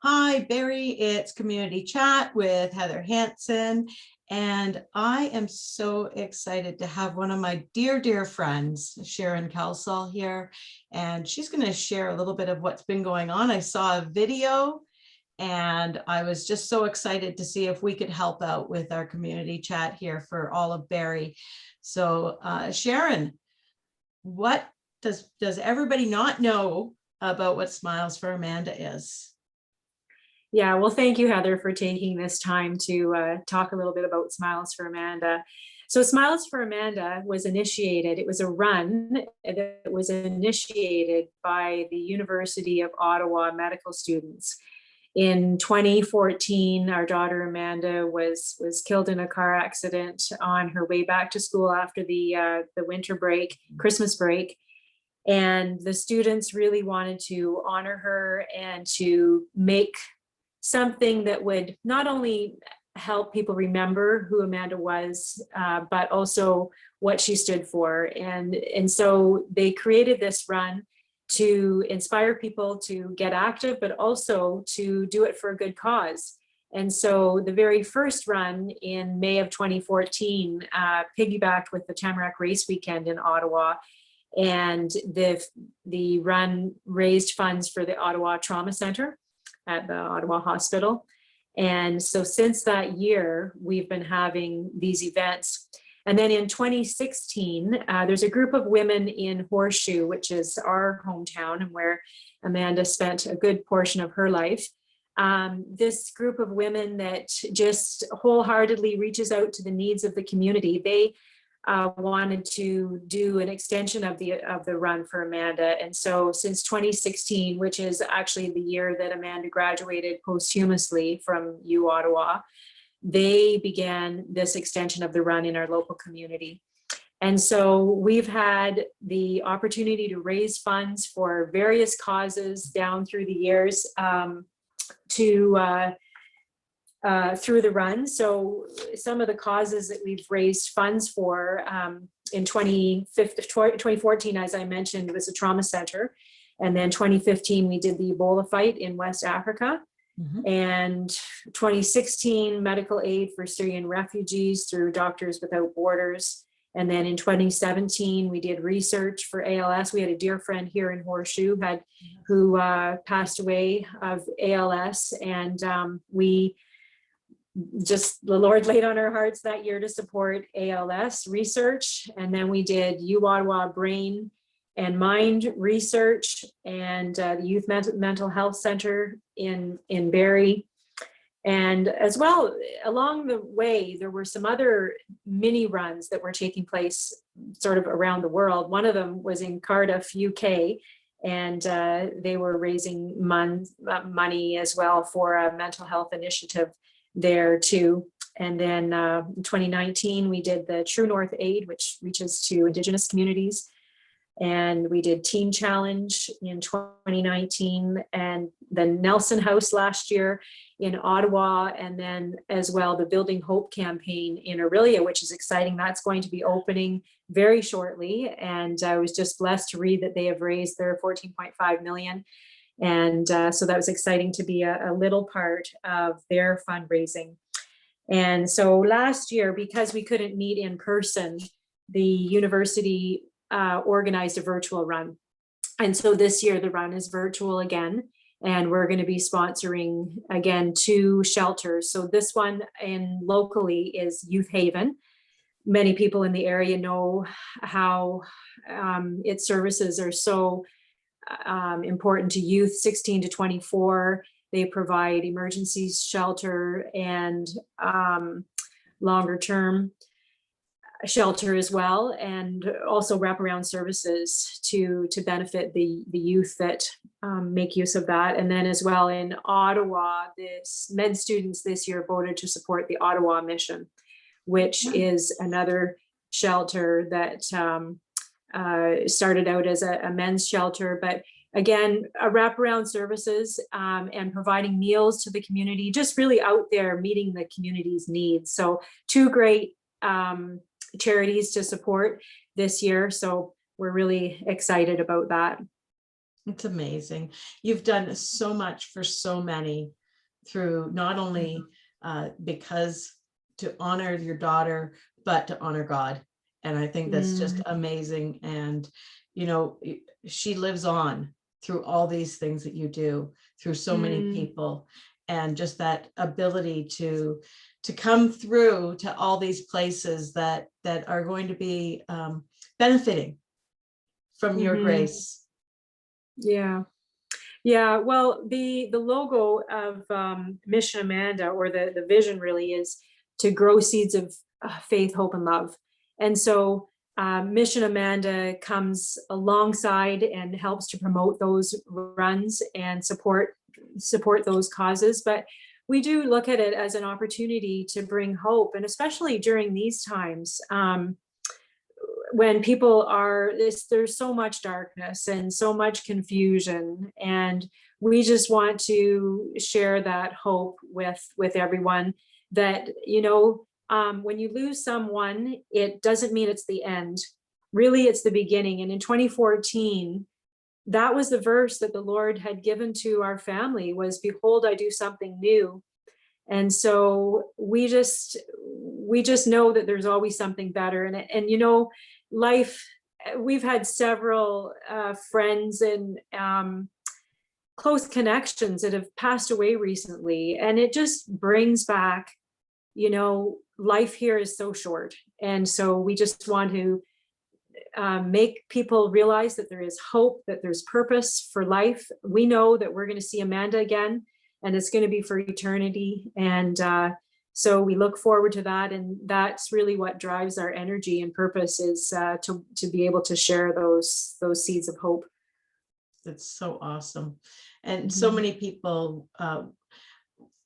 Hi, Barry. It's Community Chat with Heather Hansen. And I am so excited to have one of my dear friends, Sharon Kelsall, here. And she's going to share a little bit of what's been going on. I saw a video and I was just so excited to see if we could help out with our community chat here for all of Barry. So Sharon, what does everybody not know about what Smiles for Amanda is? Yeah, well, thank you, Heather, for taking this time to talk a little bit about Smiles for Amanda. So Smiles for Amanda was initiated, it was a run that was initiated by the University of Ottawa medical students. In 2014, our daughter Amanda was killed in a car accident on her way back to school after the winter break, Christmas break. And the students really wanted to honor her and to make something that would not only help people remember who Amanda was, but also what she stood for. And so they created this run to inspire people to get active, but also to do it for a good cause. And so the very first run in May of 2014 piggybacked with the Tamarack Race Weekend in Ottawa. And the run raised funds for the Ottawa Trauma Center at the Ottawa Hospital. And so since that year, we've been having these events. And then in 2016, there's a group of women in Horseshoe, which is our hometown and where Amanda spent a good portion of her life. This group of women that just wholeheartedly reaches out to the needs of the community. They wanted to do an extension of the run for Amanda. And so since 2016, which is actually the year that Amanda graduated posthumously from U Ottawa, they began this extension of the run in our local community. And so we've had the opportunity to raise funds for various causes down through the years through the run. So some of the causes that we've raised funds for in 2014, as I mentioned, was a trauma center. And then 2015, we did the Ebola fight in West Africa. Mm-hmm. And 2016, medical aid for Syrian refugees through Doctors Without Borders. And then in 2017, we did research for ALS. We had a dear friend here in Horseshoe who passed away of ALS. And the Lord laid on our hearts that year to support ALS research. And then we did U Ottawa Brain and Mind research and the Youth Mental Health Center in Barrie. And as well, along the way, there were some other mini runs that were taking place sort of around the world. One of them was in Cardiff, UK, and they were raising money as well for a mental health initiative there too. And then in 2019, we did the True North Aid, which reaches to Indigenous communities. And we did Teen Challenge in 2019 and the Nelson House last year in Ottawa. And then as well, the Building Hope campaign in Orillia, which is exciting. That's going to be opening very shortly. And I was just blessed to read that they have raised their 14.5 million. And so that was exciting to be a little part of their fundraising. And so last year, because we couldn't meet in person, the university organized a virtual run. And so this year the run is virtual again, and we're going to be sponsoring again 2 shelters. So this one locally is Youth Haven. Many people in the area know how its services are so important to youth 16 to 24. They provide emergency shelter and longer term shelter as well, and also wraparound services to benefit the youth that make use of that. And then as well in Ottawa, med students this year voted to support the Ottawa Mission, which is another shelter that started out as a men's shelter, but again, wraparound services and providing meals to the community, just really out there meeting the community's needs. So 2 great charities to support this year. So we're really excited about that. It's amazing. You've done so much for so many through not only because to honor your daughter, but to honor God. And I think that's just amazing. And, you know, she lives on through all these things that you do, through so many people, and just that ability to come through to all these places that are going to be benefiting from your grace. Yeah. Yeah, well, the logo of Mission Amanda, or the vision really, is to grow seeds of faith, hope, and love. And so Mission Amanda comes alongside and helps to promote those runs and support those causes. But we do look at it as an opportunity to bring hope, and especially during these times. When people are there's so much darkness and so much confusion, and we just want to share that hope with everyone, that, you know, when you lose someone, it doesn't mean it's the end. Really, it's the beginning. And in 2014, that was the verse that the Lord had given to our family, was, behold, I do something new. And so we just know that there's always something better. And you know, life, we've had several friends and close connections that have passed away recently, and it just brings back, you know, life here is so short. And so we just want to make people realize that there is hope, that there's purpose for life. We know that we're going to see Amanda again, and it's going to be for eternity. And so we look forward to that. And that's really what drives our energy and purpose, is to be able to share those seeds of hope. That's so awesome. And so many people,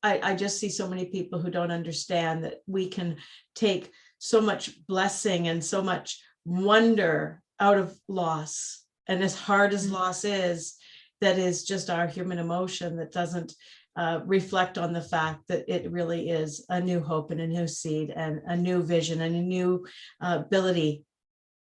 I just see so many people who don't understand that we can take so much blessing and so much wonder out of loss. And as hard as loss is, that is just our human emotion that doesn't reflect on the fact that it really is a new hope and a new seed and a new vision and a new ability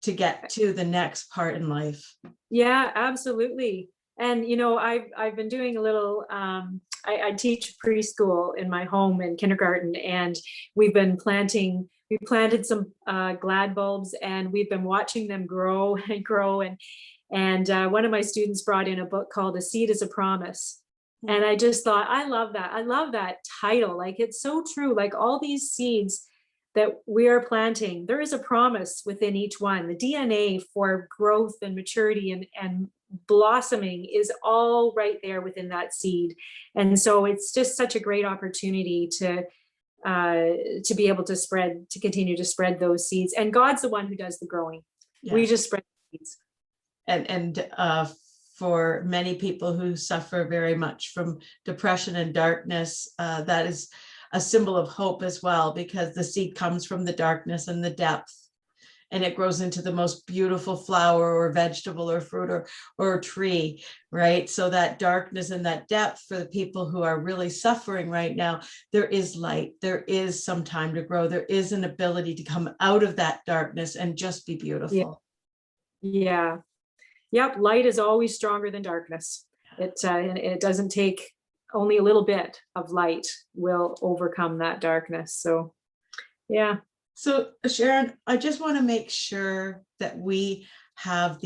to get to the next part in life. Yeah, absolutely. And, you know, I've been doing a little, I teach preschool in my home and kindergarten, and we planted some glad bulbs, and we've been watching them grow and grow. And one of my students brought in a book called A Seed is a Promise. And I just thought, I love that. I love that title. Like, it's so true. Like, all these seeds that we are planting, there is a promise within each one. The DNA for growth and maturity and blossoming is all right there within that seed. And so it's just such a great opportunity to be able to continue to spread those seeds. And God's the one who does the growing. Yeah. We just spread seeds. And for many people who suffer very much from depression and darkness, that is a symbol of hope as well, because the seed comes from the darkness and the depth, and it grows into the most beautiful flower or vegetable or fruit or tree, right? So that darkness and that depth, for the people who are really suffering right now, there is light, there is some time to grow, there is an ability to come out of that darkness and just be beautiful. Yeah. Yep. Light is always stronger than darkness. It doesn't take, only a little bit of light will overcome that darkness. So, yeah. So Sharon, I just want to make sure that we have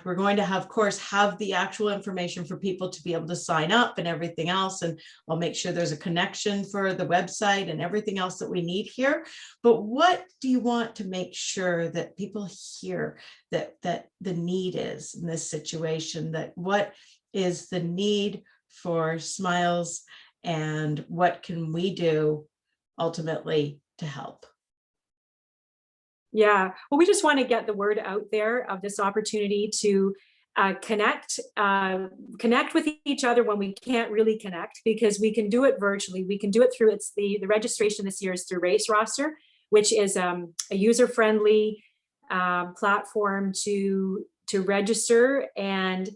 we're going to have, of course, have the actual information for people to be able to sign up and everything else. And I'll make sure there's a connection for the website and everything else that we need here. But what do you want to make sure that people hear that the need is in this situation? That what is the need for sMiles, and what can we do ultimately to help? Yeah, well, we just want to get the word out there of this opportunity to connect with each other when we can't really connect, because we can do it virtually. We can do it through, the registration this year is through Race Roster, which is a user-friendly platform to register. And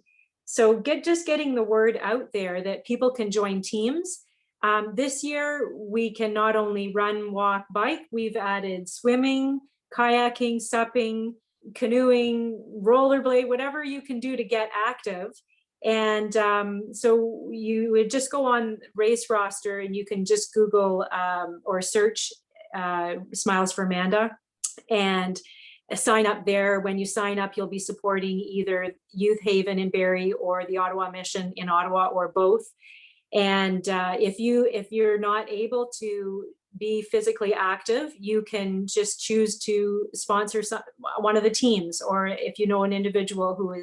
so just getting the word out there that people can join teams. This year, we can not only run, walk, bike, we've added swimming, kayaking, supping, canoeing, rollerblade, whatever you can do to get active. And so you would just go on race roster and you can just Google or search Smiles for Amanda and sign up there. When you sign up, you'll be supporting either Youth Haven in Barrie or the Ottawa Mission in Ottawa, or both. And if you're not able to be physically active, you can just choose to sponsor one of the teams, or if you know an individual who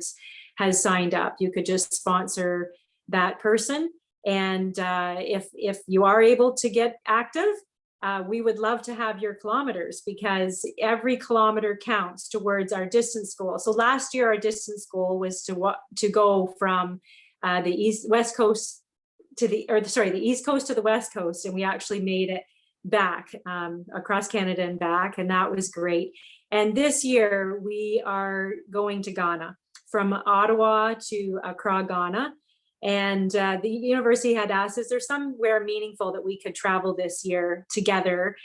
has signed up, you could just sponsor that person. And if you are able to get active, we would love to have your kilometers, because every kilometer counts towards our distance goal. So last year, our distance goal was to go from the East Coast to the East Coast to the West Coast, and we actually made it back across Canada and back, and that was great. And this year we are going to Ghana, from Ottawa to Accra, Ghana. And the university had asked, is there somewhere meaningful that we could travel this year together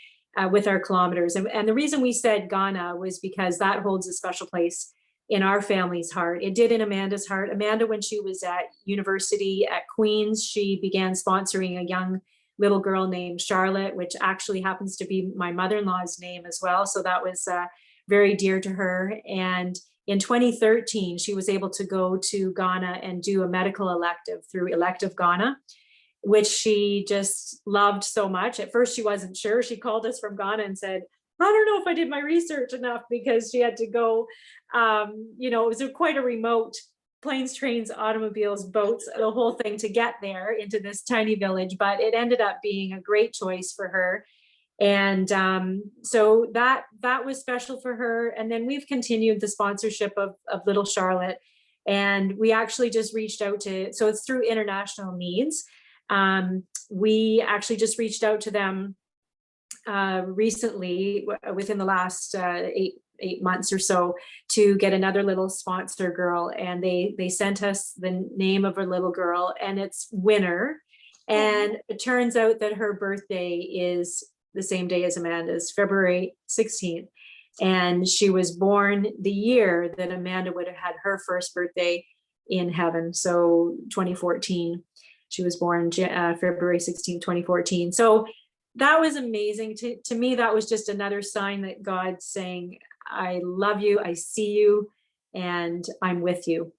with our kilometers? And the reason we said Ghana was because that holds a special place in our family's heart. It did in Amanda's heart. Amanda, when she was at university at Queen's, she began sponsoring a young little girl named Charlotte, which actually happens to be my mother-in-law's name as well. So that was very dear to her. And in 2013, she was able to go to Ghana and do a medical elective through Elective Ghana, which she just loved so much. At first, she wasn't sure. She called us from Ghana and said, I don't know if I did my research enough, because she had to go, it was quite a remote planes, trains, automobiles, boats, the whole thing to get there into this tiny village, but it ended up being a great choice for her. And so that was special for her. And then we've continued the sponsorship of little Charlotte. And we actually just reached out so it's through International Needs. We actually just reached out to them recently, within the last 8 months or so, to get another little sponsor girl. And they sent us the name of a little girl, and it's Winner. And it turns out that her birthday is the same day as Amanda's, February 16th. And she was born the year that Amanda would have had her first birthday in heaven. So 2014, she was born February 16th, 2014. So that was amazing. To me, that was just another sign that God's saying, I love you, I see you, and I'm with you.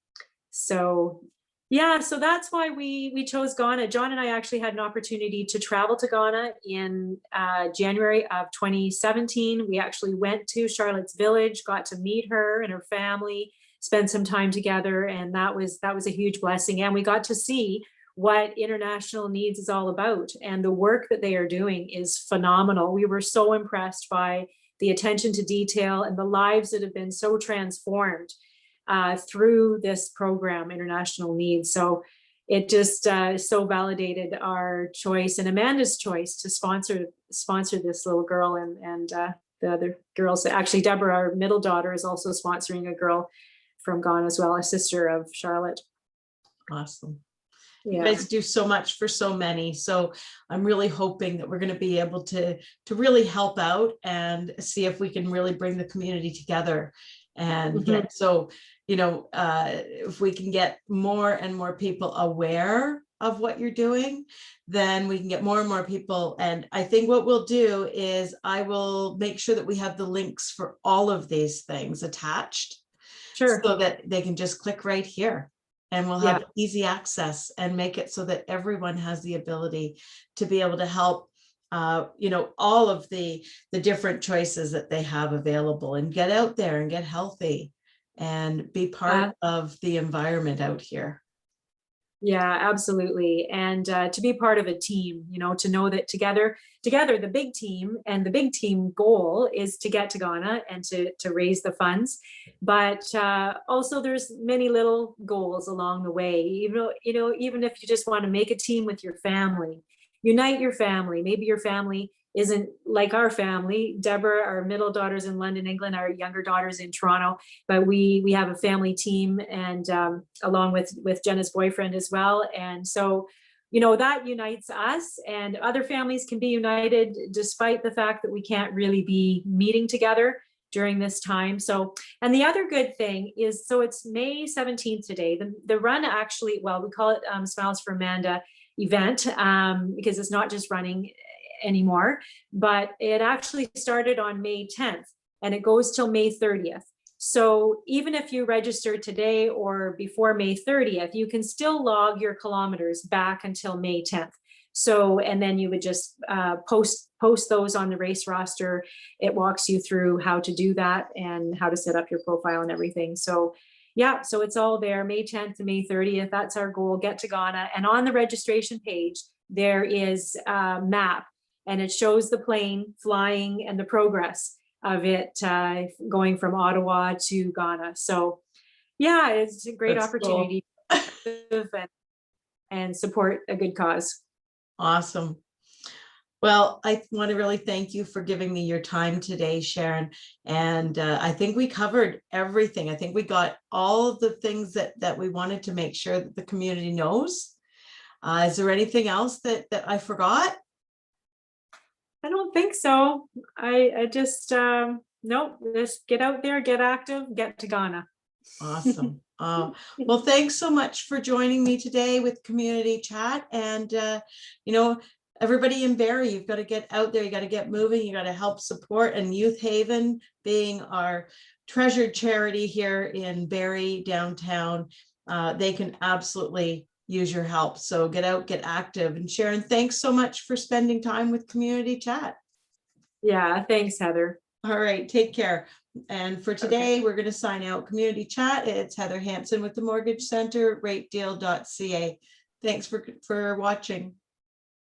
So yeah, so that's why we chose Ghana. John and I actually had an opportunity to travel to Ghana in January of 2017. We actually went to Charlotte's village, got to meet her and her family, spend some time together, and that was a huge blessing. And we got to see what International Needs is all about, and the work that they are doing is phenomenal. We were so impressed by the attention to detail and the lives that have been so transformed through this program, International Needs. So it just so validated our choice and Amanda's choice to sponsor this little girl, and the other girls. Actually, Deborah, our middle daughter, is also sponsoring a girl from Ghana as well, a sister of Charlotte. Awesome. Yeah. You guys do so much for so many. So I'm really hoping that we're going to be able to really help out and see if we can really bring the community together and get, so, if we can get more and more people aware of what you're doing, then we can get more and more people. And I think what we'll do is I will make sure that we have the links for all of these things attached. Sure. So that they can just click right here. And we'll have easy access and make it so that everyone has the ability to be able to help, all of the different choices that they have available, and get out there and get healthy and be part of the environment out here. Yeah, absolutely. And to be part of a team, to know that together, the big team and the big team goal is to get to Ghana and to raise the funds. But also there's many little goals along the way. Even if you just want to make a team with your family, unite your family. Maybe your family isn't like our family. Deborah, our middle daughter's in London, England, our younger daughter's in Toronto, but we have a family team, and along with Jenna's boyfriend as well. And so, that unites us, and other families can be united despite the fact that we can't really be meeting together. during this time. So, and the other good thing is, so it's May 17th today. The run actually, well, we call it Smiles for Amanda event because it's not just running anymore, but it actually started on May 10th and it goes till May 30th. So even if you register today or before May 30th, you can still log your kilometers back until May 10th. So, and then you would just post those on the race roster. It walks you through how to do that and how to set up your profile and everything. So yeah, so it's all there, May 10th to May 30th. That's our goal, get to Ghana. And on the registration page, there is a map and it shows the plane flying and the progress of it going from Ottawa to Ghana. So yeah, it's a great That's opportunity and support a good cause. Awesome. Well, I want to really thank you for giving me your time today, Sharon. And I think we covered everything. I think we got all of the things that we wanted to make sure that the community knows. Is there anything else that I forgot? I don't think so. I just, nope, just get out there, get active, get to Ghana. Awesome. Well, thanks so much for joining me today with Community Chat. And, you know, everybody in Barrie, you've got to get out there, you got to get moving, you got to help support. And Youth Haven, being our treasured charity here in Barrie downtown, they can absolutely use your help. So get out, get active. And Sharon, thanks so much for spending time with Community Chat. Yeah, thanks, Heather. All right, take care. And for today, we're going to sign out Community Chat. It's Heather Hansen with the Mortgage Center, ratedeal.ca. Thanks for watching.